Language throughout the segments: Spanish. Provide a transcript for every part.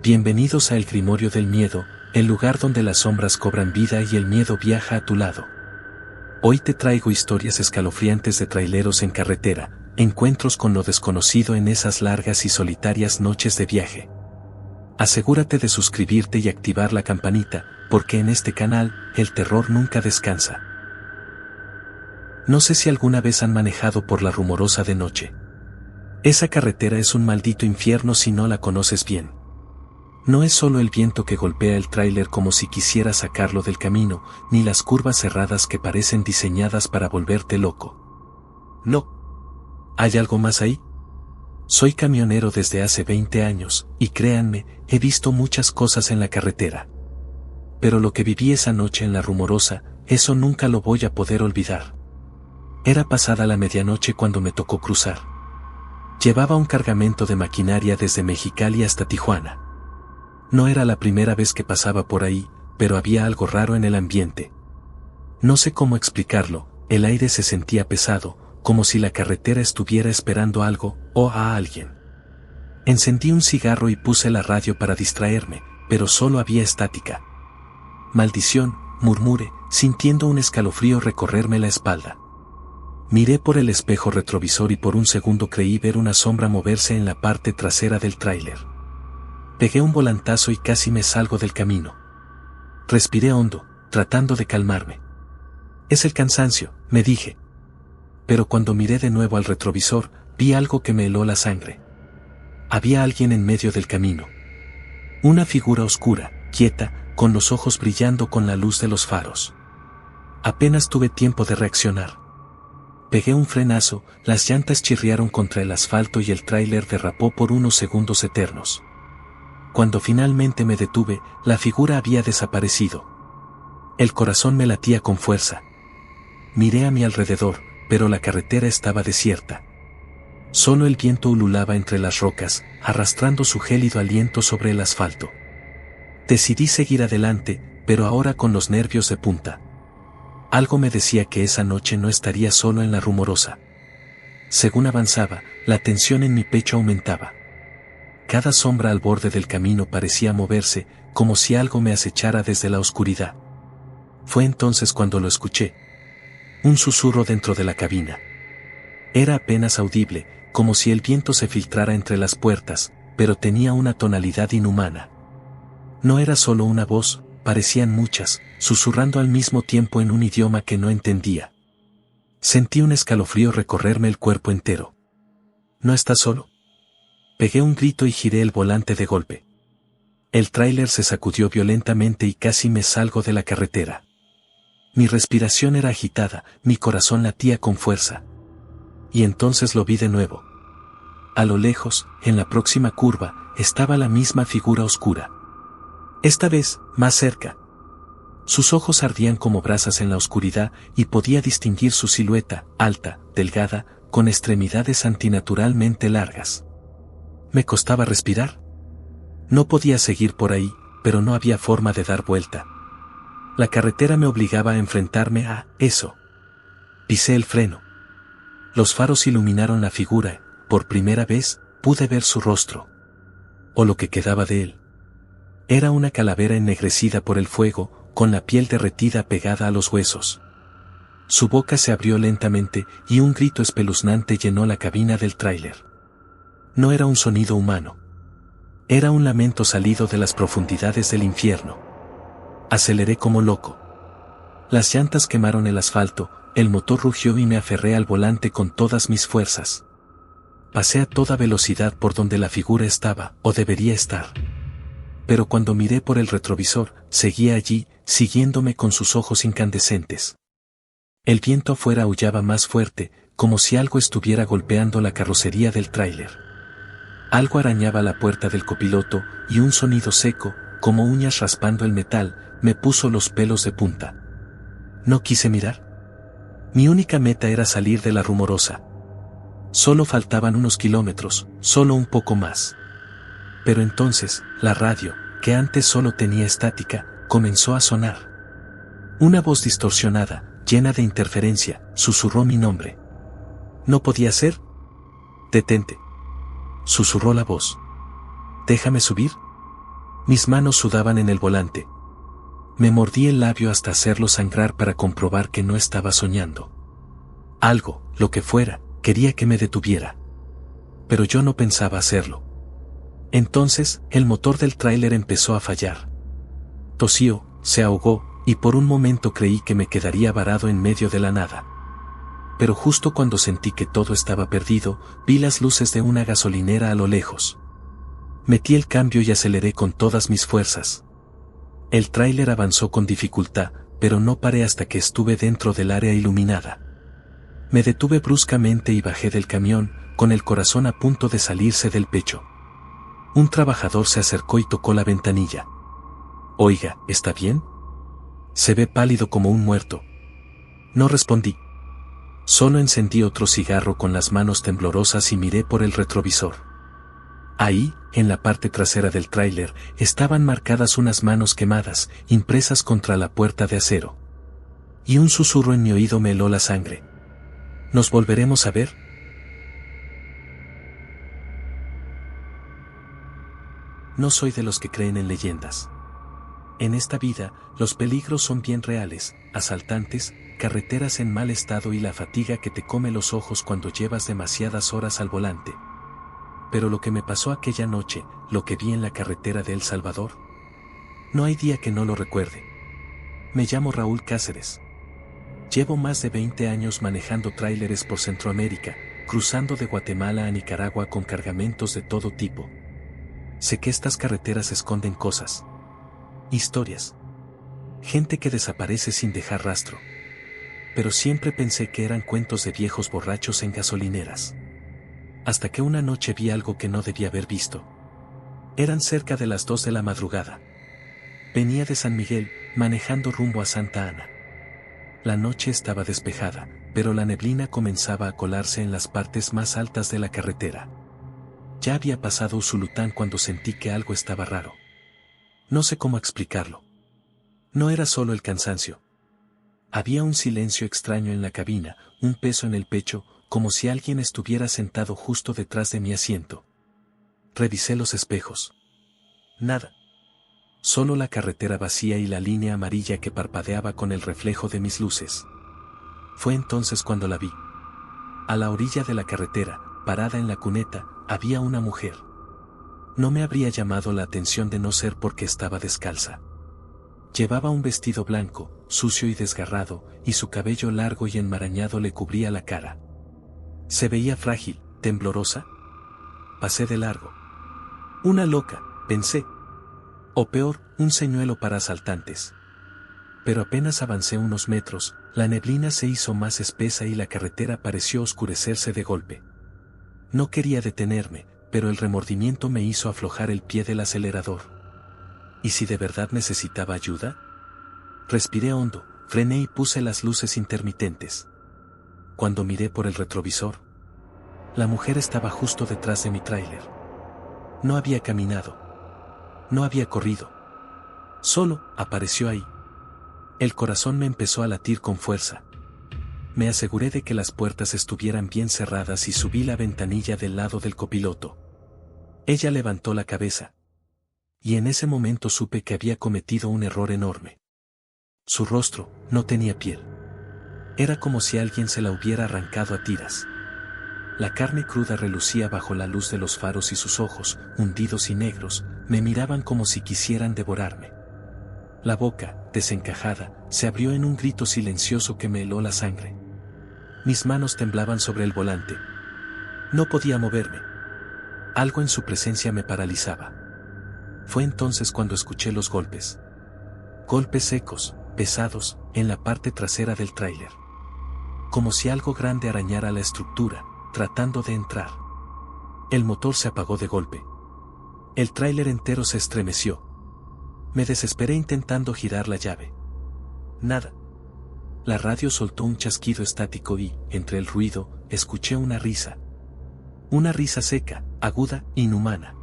Bienvenidos a El Grimorio del Miedo, el lugar donde las sombras cobran vida y el miedo viaja a tu lado. Hoy te traigo historias escalofriantes de traileros en carretera, encuentros con lo desconocido en esas largas y solitarias noches de viaje. Asegúrate de suscribirte y activar la campanita, porque en este canal, el terror nunca descansa. No sé si alguna vez han manejado por la Rumorosa de noche. Esa carretera es un maldito infierno si no la conoces bien. No es solo el viento que golpea el tráiler como si quisiera sacarlo del camino, ni las curvas cerradas que parecen diseñadas para volverte loco. No. ¿Hay algo más ahí? Soy camionero desde hace 20 años, y créanme, he visto muchas cosas en la carretera. Pero lo que viví esa noche en la Rumorosa, eso nunca lo voy a poder olvidar. Era pasada la medianoche cuando me tocó cruzar. Llevaba un cargamento de maquinaria desde Mexicali hasta Tijuana. No era la primera vez que pasaba por ahí, pero había algo raro en el ambiente. No sé cómo explicarlo, el aire se sentía pesado, como si la carretera estuviera esperando algo, o a alguien. Encendí un cigarro y puse la radio para distraerme, pero solo había estática. Maldición, murmuré, sintiendo un escalofrío recorrerme la espalda. Miré por el espejo retrovisor y por un segundo creí ver una sombra moverse en la parte trasera del tráiler. Pegué un volantazo y casi me salgo del camino. Respiré hondo, tratando de calmarme. Es el cansancio, me dije. Pero cuando miré de nuevo al retrovisor, vi algo que me heló la sangre. Había alguien en medio del camino. Una figura oscura, quieta, con los ojos brillando con la luz de los faros. Apenas tuve tiempo de reaccionar. Pegué un frenazo, las llantas chirriaron contra el asfalto y el tráiler derrapó por unos segundos eternos. Cuando finalmente me detuve, la figura había desaparecido. El corazón me latía con fuerza. Miré a mi alrededor, pero la carretera estaba desierta. Solo el viento ululaba entre las rocas, arrastrando su gélido aliento sobre el asfalto. Decidí seguir adelante, pero ahora con los nervios de punta. Algo me decía que esa noche no estaría solo en la Rumorosa. Según avanzaba, la tensión en mi pecho aumentaba. Cada sombra al borde del camino parecía moverse, como si algo me acechara desde la oscuridad. Fue entonces cuando lo escuché. Un susurro dentro de la cabina. Era apenas audible, como si el viento se filtrara entre las puertas, pero tenía una tonalidad inhumana. No era solo una voz, parecían muchas, susurrando al mismo tiempo en un idioma que no entendía. Sentí un escalofrío recorrerme el cuerpo entero. ¿No estás solo? Pegué un grito y giré el volante de golpe. El tráiler se sacudió violentamente y casi me salgo de la carretera. Mi respiración era agitada, mi corazón latía con fuerza. Y entonces lo vi de nuevo. A lo lejos, en la próxima curva, estaba la misma figura oscura. Esta vez, más cerca. Sus ojos ardían como brasas en la oscuridad y podía distinguir su silueta, alta, delgada, con extremidades antinaturalmente largas. Me costaba respirar. No podía seguir por ahí, pero no había forma de dar vuelta. La carretera me obligaba a enfrentarme a eso. Pisé el freno. Los faros iluminaron la figura, por primera vez, pude ver su rostro. O lo que quedaba de él. Era una calavera ennegrecida por el fuego, con la piel derretida pegada a los huesos. Su boca se abrió lentamente y un grito espeluznante llenó la cabina del tráiler. No era un sonido humano. Era un lamento salido de las profundidades del infierno. Aceleré como loco. Las llantas quemaron el asfalto, el motor rugió y me aferré al volante con todas mis fuerzas. Pasé a toda velocidad por donde la figura estaba, o debería estar. Pero cuando miré por el retrovisor, seguía allí, siguiéndome con sus ojos incandescentes. El viento afuera aullaba más fuerte, como si algo estuviera golpeando la carrocería del tráiler. Algo arañaba la puerta del copiloto, y un sonido seco, como uñas raspando el metal, me puso los pelos de punta. No quise mirar. Mi única meta era salir de la Rumorosa. Solo faltaban unos kilómetros, solo un poco más. Pero entonces, la radio, que antes solo tenía estática, comenzó a sonar. Una voz distorsionada, llena de interferencia, susurró mi nombre. ¿No podía ser? Detente. Susurró la voz. ¿Déjame subir? Mis manos sudaban en el volante. Me mordí el labio hasta hacerlo sangrar para comprobar que no estaba soñando. Algo, lo que fuera, quería que me detuviera. Pero yo no pensaba hacerlo. Entonces, el motor del tráiler empezó a fallar. Tosió, se ahogó, y por un momento creí que me quedaría varado en medio de la nada. Pero justo cuando sentí que todo estaba perdido, vi las luces de una gasolinera a lo lejos. Metí el cambio y aceleré con todas mis fuerzas. El tráiler avanzó con dificultad, pero no paré hasta que estuve dentro del área iluminada. Me detuve bruscamente y bajé del camión, con el corazón a punto de salirse del pecho. Un trabajador se acercó y tocó la ventanilla. «Oiga, ¿está bien? Se ve pálido como un muerto». No respondí. Solo encendí otro cigarro con las manos temblorosas y miré por el retrovisor. Ahí, en la parte trasera del tráiler, estaban marcadas unas manos quemadas, impresas contra la puerta de acero. Y un susurro en mi oído me heló la sangre. ¿Nos volveremos a ver? No soy de los que creen en leyendas. En esta vida, los peligros son bien reales: asaltantes, carreteras en mal estado y la fatiga que te come los ojos cuando llevas demasiadas horas al volante. Pero lo que me pasó aquella noche, lo que vi en la carretera de El Salvador, no hay día que no lo recuerde. Me llamo Raúl Cáceres. Llevo más de 20 años manejando tráileres por Centroamérica, cruzando de Guatemala a Nicaragua con cargamentos de todo tipo. Sé que estas carreteras esconden cosas, historias, gente que desaparece sin dejar rastro. Pero siempre pensé que eran cuentos de viejos borrachos en gasolineras. Hasta que una noche vi algo que no debía haber visto. Eran cerca de las 2 de la madrugada. Venía de San Miguel, manejando rumbo a Santa Ana. La noche estaba despejada, pero la neblina comenzaba a colarse en las partes más altas de la carretera. Ya había pasado Usulután cuando sentí que algo estaba raro. No sé cómo explicarlo. No era solo el cansancio. Había un silencio extraño en la cabina, un peso en el pecho, como si alguien estuviera sentado justo detrás de mi asiento. Revisé los espejos. Nada. Solo la carretera vacía y la línea amarilla que parpadeaba con el reflejo de mis luces. Fue entonces cuando la vi. A la orilla de la carretera, parada en la cuneta, había una mujer. No me habría llamado la atención de no ser porque estaba descalza. Llevaba un vestido blanco, sucio y desgarrado, y su cabello largo y enmarañado le cubría la cara. Se veía frágil, temblorosa. Pasé de largo. Una loca, pensé. O peor, un señuelo para asaltantes. Pero apenas avancé unos metros, la neblina se hizo más espesa y la carretera pareció oscurecerse de golpe. No quería detenerme, pero el remordimiento me hizo aflojar el pie del acelerador. ¿Y si de verdad necesitaba ayuda? Respiré hondo, frené y puse las luces intermitentes. Cuando miré por el retrovisor, la mujer estaba justo detrás de mi tráiler. No había caminado. No había corrido. Solo apareció ahí. El corazón me empezó a latir con fuerza. Me aseguré de que las puertas estuvieran bien cerradas y subí la ventanilla del lado del copiloto. Ella levantó la cabeza. Y en ese momento supe que había cometido un error enorme. Su rostro no tenía piel. Era como si alguien se la hubiera arrancado a tiras. La carne cruda relucía bajo la luz de los faros y sus ojos, hundidos y negros, me miraban como si quisieran devorarme. La boca, desencajada, se abrió en un grito silencioso que me heló la sangre. Mis manos temblaban sobre el volante. No podía moverme. Algo en su presencia me paralizaba. Fue entonces cuando escuché los golpes. Golpes secos, pesados, en la parte trasera del tráiler. Como si algo grande arañara la estructura, tratando de entrar. El motor se apagó de golpe. El tráiler entero se estremeció. Me desesperé intentando girar la llave. Nada. La radio soltó un chasquido estático y, entre el ruido, escuché una risa. Una risa seca, aguda, inhumana.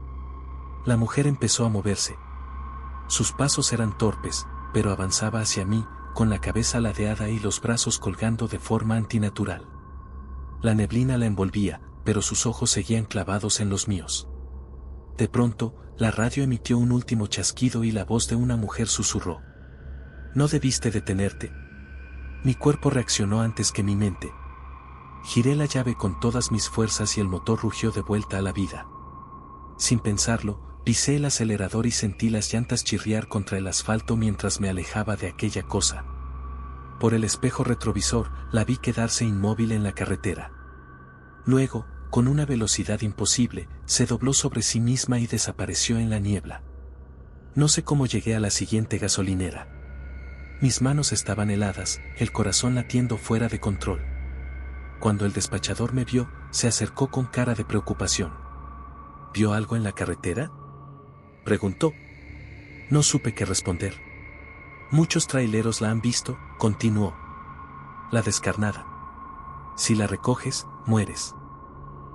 La mujer empezó a moverse. Sus pasos eran torpes, pero avanzaba hacia mí, con la cabeza ladeada y los brazos colgando de forma antinatural. La neblina la envolvía, pero sus ojos seguían clavados en los míos. De pronto, la radio emitió un último chasquido y la voz de una mujer susurró: «No debiste detenerte». Mi cuerpo reaccionó antes que mi mente. Giré la llave con todas mis fuerzas y el motor rugió de vuelta a la vida. Sin pensarlo, pisé el acelerador y sentí las llantas chirriar contra el asfalto mientras me alejaba de aquella cosa. Por el espejo retrovisor, la vi quedarse inmóvil en la carretera. Luego, con una velocidad imposible, se dobló sobre sí misma y desapareció en la niebla. No sé cómo llegué a la siguiente gasolinera. Mis manos estaban heladas, el corazón latiendo fuera de control. Cuando el despachador me vio, se acercó con cara de preocupación. «¿Vio algo en la carretera?», preguntó. No supe qué responder. «Muchos traileros la han visto», continuó. «La descarnada. Si la recoges, mueres.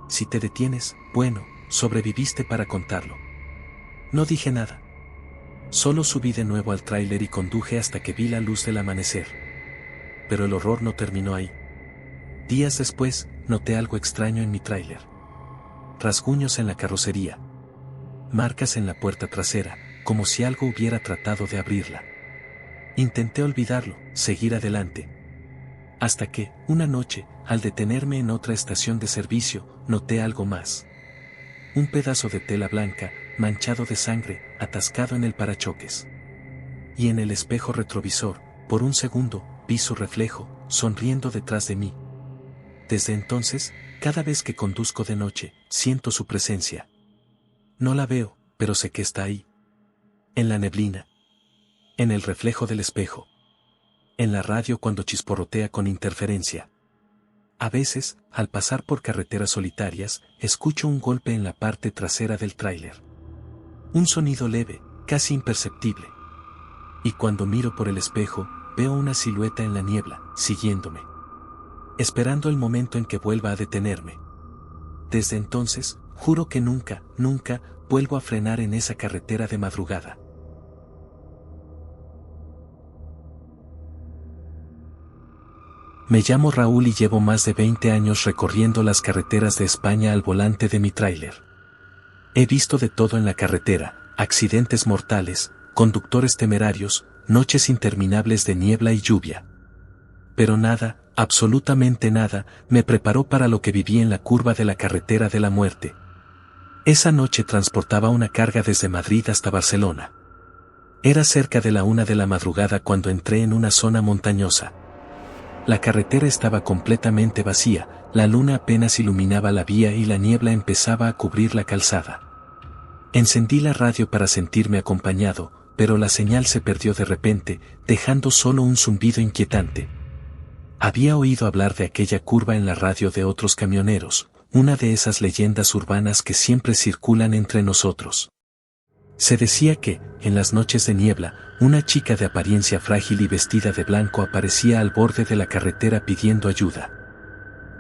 Si te detienes, bueno, sobreviviste para contarlo». No dije nada. Solo subí de nuevo al tráiler y conduje hasta que vi la luz del amanecer. Pero el horror no terminó ahí. Días después, noté algo extraño en mi tráiler. Rasguños en la carrocería. Marcas en la puerta trasera, como si algo hubiera tratado de abrirla. Intenté olvidarlo, seguir adelante. Hasta que, una noche, al detenerme en otra estación de servicio, noté algo más. Un pedazo de tela blanca, manchado de sangre, atascado en el parachoques. Y en el espejo retrovisor, por un segundo, vi su reflejo, sonriendo detrás de mí. Desde entonces, cada vez que conduzco de noche, siento su presencia. No la veo, pero sé que está ahí. En la neblina. En el reflejo del espejo. En la radio cuando chisporrotea con interferencia. A veces, al pasar por carreteras solitarias, escucho un golpe en la parte trasera del tráiler. Un sonido leve, casi imperceptible. Y cuando miro por el espejo, veo una silueta en la niebla, siguiéndome. Esperando el momento en que vuelva a detenerme. Desde entonces, juro que nunca, nunca, vuelvo a frenar en esa carretera de madrugada. Me llamo Raúl y llevo más de 20 años recorriendo las carreteras de España al volante de mi tráiler. He visto de todo en la carretera: accidentes mortales, conductores temerarios, noches interminables de niebla y lluvia. Pero nada, absolutamente nada, me preparó para lo que viví en la curva de la carretera de la muerte. Esa noche transportaba una carga desde Madrid hasta Barcelona. Era cerca de la 1 de la madrugada cuando entré en una zona montañosa. La carretera estaba completamente vacía, la luna apenas iluminaba la vía y la niebla empezaba a cubrir la calzada. Encendí la radio para sentirme acompañado, pero la señal se perdió de repente, dejando solo un zumbido inquietante. Había oído hablar de aquella curva en la radio de otros camioneros, una de esas leyendas urbanas que siempre circulan entre nosotros. Se decía que, en las noches de niebla, una chica de apariencia frágil y vestida de blanco aparecía al borde de la carretera pidiendo ayuda.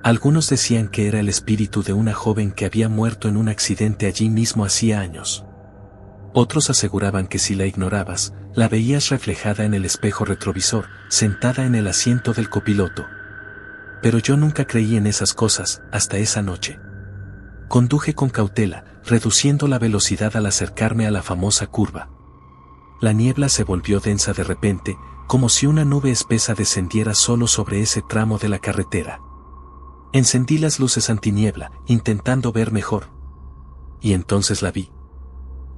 Algunos decían que era el espíritu de una joven que había muerto en un accidente allí mismo hacía años. Otros aseguraban que si la ignorabas, la veías reflejada en el espejo retrovisor, sentada en el asiento del copiloto. Pero yo nunca creí en esas cosas, hasta esa noche. Conduje con cautela, reduciendo la velocidad al acercarme a la famosa curva. La niebla se volvió densa de repente, como si una nube espesa descendiera solo sobre ese tramo de la carretera. Encendí las luces antiniebla, intentando ver mejor. Y entonces la vi.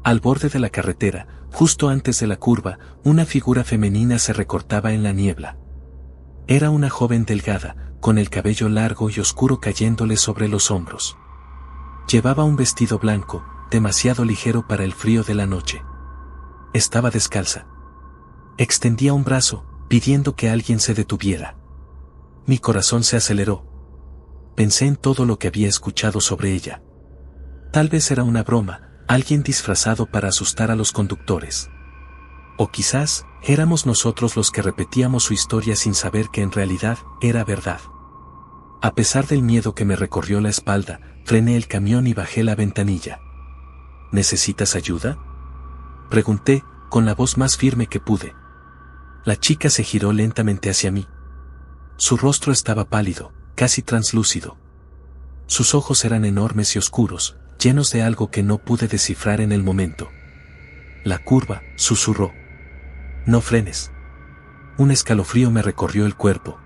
Al borde de la carretera, justo antes de la curva, una figura femenina se recortaba en la niebla. Era una joven delgada, con el cabello largo y oscuro cayéndole sobre los hombros. Llevaba un vestido blanco, demasiado ligero para el frío de la noche. Estaba descalza. Extendía un brazo, pidiendo que alguien se detuviera. Mi corazón se aceleró. Pensé en todo lo que había escuchado sobre ella. Tal vez era una broma, alguien disfrazado para asustar a los conductores. O quizás, éramos nosotros los que repetíamos su historia sin saber que en realidad era verdad. A pesar del miedo que me recorrió la espalda, frené el camión y bajé la ventanilla. ¿Necesitas ayuda?, pregunté, con la voz más firme que pude. La chica se giró lentamente hacia mí. Su rostro estaba pálido, casi translúcido. Sus ojos eran enormes y oscuros, llenos de algo que no pude descifrar en el momento. la curva, susurró. No frenes. Un escalofrío me recorrió el cuerpo.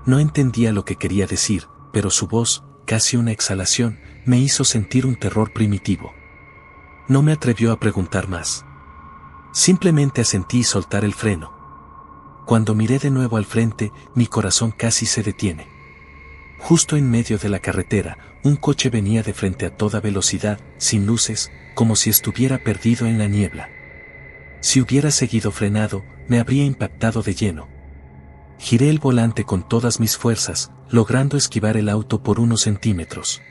No entendía lo que quería decir, pero su voz, casi una exhalación, me hizo sentir un terror primitivo. No me atrevió a preguntar más. Simplemente asentí y soltar el freno. Cuando miré de nuevo al frente, mi corazón casi se detiene. Justo en medio de la carretera, un coche venía de frente a toda velocidad, sin luces, como si estuviera perdido en la niebla. Si hubiera seguido frenado, me habría impactado de lleno. Giré el volante con todas mis fuerzas, logrando esquivar el auto por unos centímetros.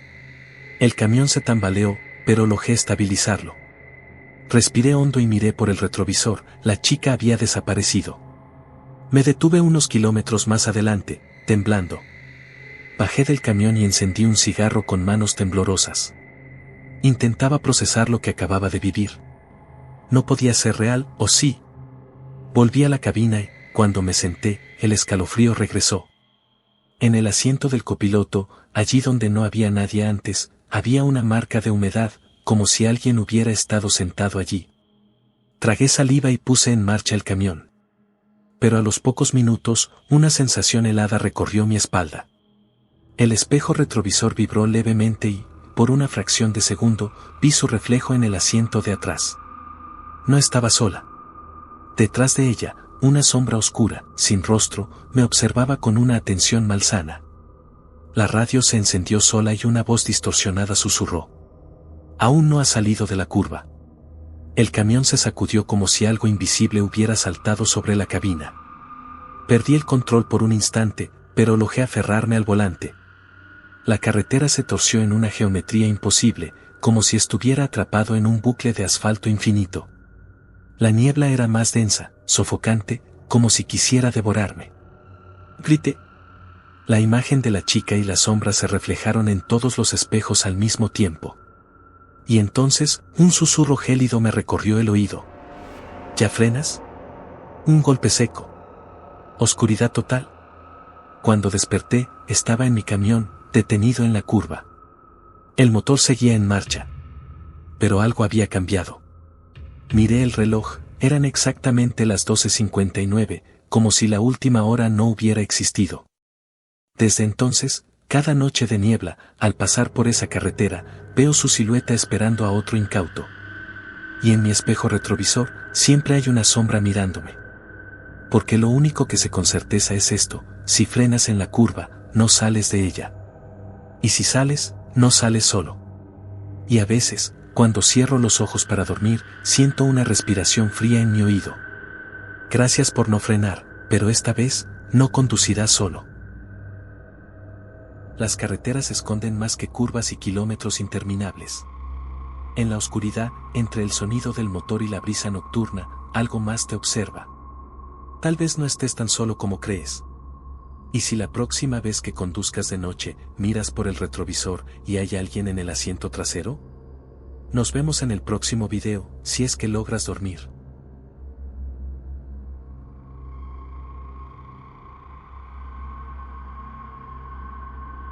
El camión se tambaleó, pero logré estabilizarlo. Respiré hondo y miré por el retrovisor, la chica había desaparecido. Me detuve unos kilómetros más adelante, temblando. Bajé del camión y encendí un cigarro con manos temblorosas. Intentaba procesar lo que acababa de vivir. No podía ser real, ¿o sí? Volví a la cabina y, cuando me senté, el escalofrío regresó. En el asiento del copiloto, allí donde no había nadie antes, había una marca de humedad, como si alguien hubiera estado sentado allí. Tragué saliva y puse en marcha el camión. Pero a los pocos minutos, una sensación helada recorrió mi espalda. El espejo retrovisor vibró levemente y, por una fracción de segundo, vi su reflejo en el asiento de atrás. No estaba sola. Detrás de ella, una sombra oscura, sin rostro, me observaba con una atención malsana. La radio se encendió sola y una voz distorsionada susurró. Aún no ha salido de la curva. El camión se sacudió como si algo invisible hubiera saltado sobre la cabina. Perdí el control por un instante, pero logré aferrarme al volante. La carretera se torció en una geometría imposible, como si estuviera atrapado en un bucle de asfalto infinito. La niebla era más densa, sofocante, como si quisiera devorarme. Grité. La imagen de la chica y la sombra se reflejaron en todos los espejos al mismo tiempo. Y entonces, un susurro gélido me recorrió el oído. ¿Ya frenas? Un golpe seco. Oscuridad total. Cuando desperté, estaba en mi camión, detenido en la curva. El motor seguía en marcha. Pero algo había cambiado. Miré el reloj, eran exactamente las 12:59, como si la última hora no hubiera existido. Desde entonces, cada noche de niebla, al pasar por esa carretera, veo su silueta esperando a otro incauto. Y en mi espejo retrovisor, siempre hay una sombra mirándome. Porque lo único que sé con certeza es esto: si frenas en la curva, no sales de ella. Y si sales, no sales solo. Y a veces, cuando cierro los ojos para dormir, siento una respiración fría en mi oído. Gracias por no frenar, pero esta vez, no conducirás solo. Las carreteras esconden más que curvas y kilómetros interminables. En la oscuridad, entre el sonido del motor y la brisa nocturna, algo más te observa. Tal vez no estés tan solo como crees. ¿Y si la próxima vez que conduzcas de noche, miras por el retrovisor y hay alguien en el asiento trasero? Nos vemos en el próximo video, si es que logras dormir.